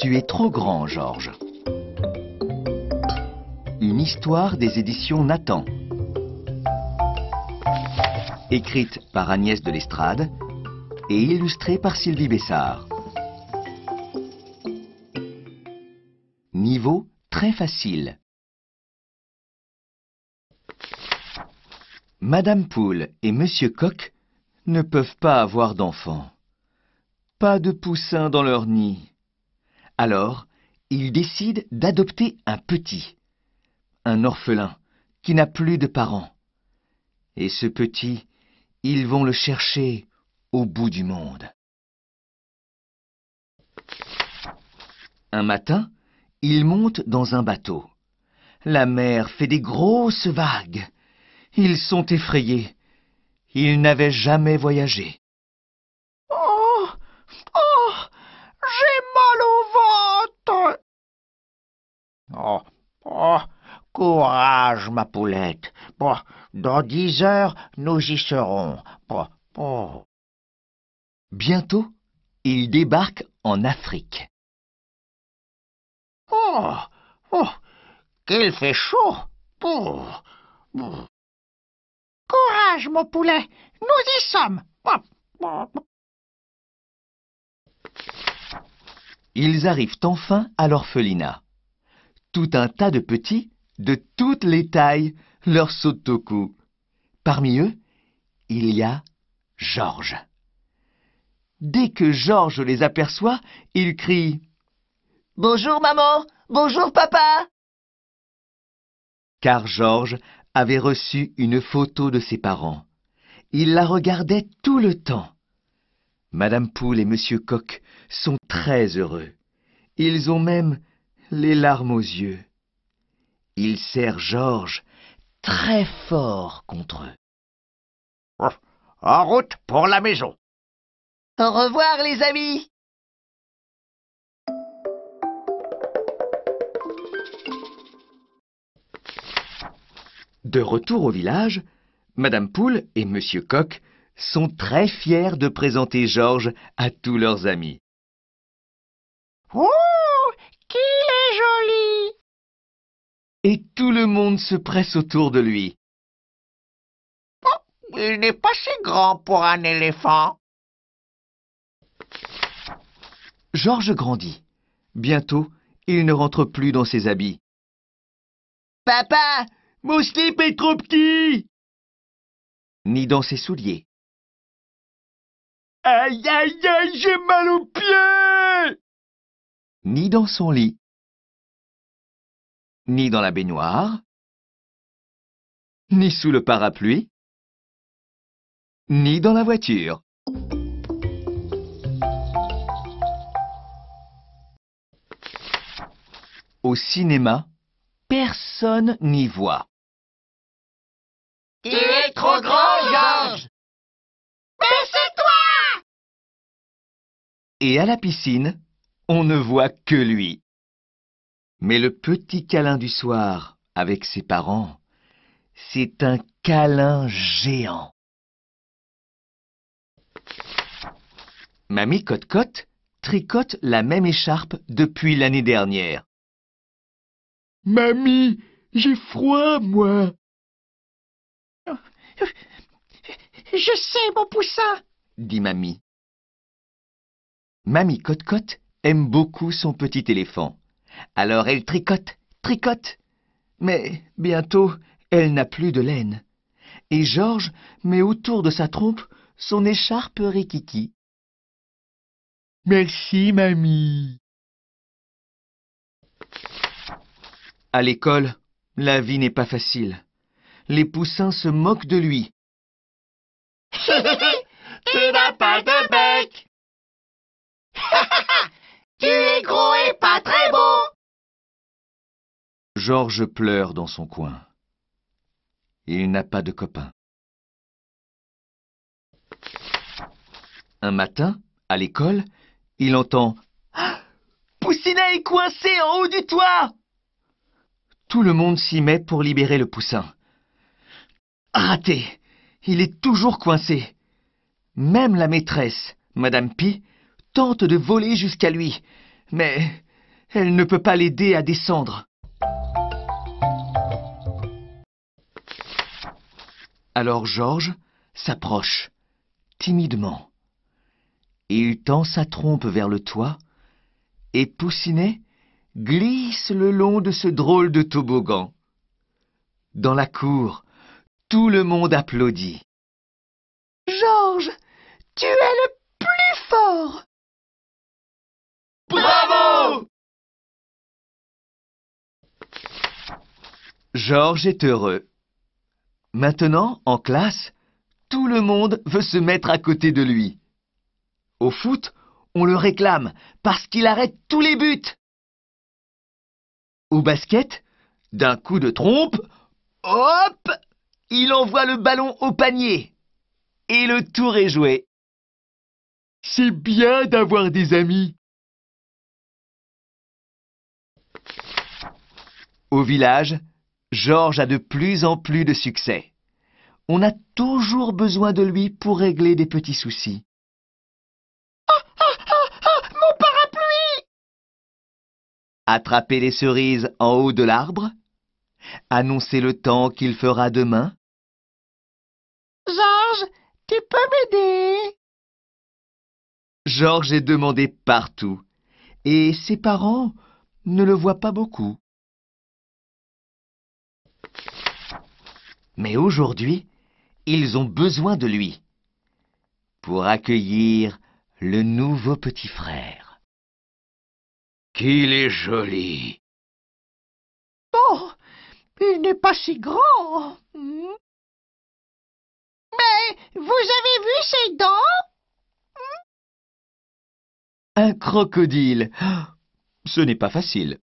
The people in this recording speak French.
Tu es trop grand, Georges. Une histoire des éditions Nathan. Écrite par Agnès de l'Estrade et illustrée par Sylvie Bessard. Niveau très facile. Madame Poule et Monsieur Coq ne peuvent pas avoir d'enfants. Pas de poussins dans leur nid. Alors, ils décident d'adopter un petit, un orphelin qui n'a plus de parents. Et ce petit, ils vont le chercher au bout du monde. Un matin, ils montent dans un bateau. La mer fait des grosses vagues. Ils sont effrayés. Ils n'avaient jamais voyagé. Oh, oh, j'ai mal au ventre. Oh, oh, courage, ma poulette. Bon, dans 10 heures, nous y serons. Bon, bon. Bientôt, ils débarquent en Afrique. Oh, oh, qu'il fait chaud. Oh, oh. Courage, mon poulet, nous y sommes. Ils arrivent enfin à l'orphelinat. Tout un tas de petits, de toutes les tailles, leur sautent au cou. Parmi eux, il y a Georges. Dès que Georges les aperçoit, il crie « Bonjour maman, bonjour papa !» Car Georges avait reçu une photo de ses parents. Il la regardait tout le temps. Madame Poule et Monsieur Coq sont très heureux. Ils ont même les larmes aux yeux. Ils serrent Georges très fort contre eux. En route pour la maison. Au revoir les amis! De retour au village, Madame Poule et Monsieur Coq sont très fiers de présenter Georges à tous leurs amis. Oh, qu'il est joli! Et tout le monde se presse autour de lui. Oh, il n'est pas si grand pour un éléphant. Georges grandit. Bientôt, il ne rentre plus dans ses habits. Papa, mon slip est trop petit! Ni dans ses souliers. Aïe, aïe, aïe, j'ai mal aux pieds! Ni dans son lit. Ni dans la baignoire. Ni sous le parapluie. Ni dans la voiture. Au cinéma, personne n'y voit. Tu es trop grand, Georges! Mais c'est toi! Et à la piscine, on ne voit que lui. Mais le petit câlin du soir avec ses parents, c'est un câlin géant. Mamie Cote-Cote tricote la même écharpe depuis l'année dernière. Mamie, j'ai froid, moi. Je sais, mon poussin, dit Mamie. Mamie Cote-Cote aime beaucoup son petit éléphant. Alors elle tricote, tricote. Mais bientôt, elle n'a plus de laine. Et Georges met autour de sa trompe son écharpe rikiki. Merci, mamie. À l'école, la vie n'est pas facile. Les poussins se moquent de lui. Tu n'as pas de bec. Tu es gros et pas très beau. Georges pleure dans son coin. Il n'a pas de copain. Un matin, à l'école, il entend ah, « Poussinet est coincé en haut du toit !» Tout le monde s'y met pour libérer le poussin. Raté! Il est toujours coincé. Même la maîtresse, Madame Pie, tente de voler jusqu'à lui. Mais Elle ne peut pas l'aider à descendre. Alors Georges s'approche, timidement. Il tend sa trompe vers le toit et Poussinet glisse le long de ce drôle de toboggan. Dans la cour, tout le monde applaudit. Georges, tu es le plus fort! Bravo! Georges est heureux. Maintenant, en classe, tout le monde veut se mettre à côté de lui. Au foot, on le réclame parce qu'il arrête tous les buts. Au basket, d'un coup de trompe, hop, il envoie le ballon au panier. Et le tour est joué. C'est bien d'avoir des amis. Au village, Georges a de plus en plus de succès. On a toujours besoin de lui pour régler des petits soucis. Mon parapluie! Attraper les cerises en haut de l'arbre? Annoncer le temps qu'il fera demain? Georges, tu peux m'aider? Georges est demandé partout, et ses parents ne le voient pas beaucoup. Mais aujourd'hui, ils ont besoin de lui pour accueillir le nouveau petit frère. Qu'il est joli! Oh, il n'est pas si grand. Mais vous avez vu ses dents? Un crocodile! Ce n'est pas facile.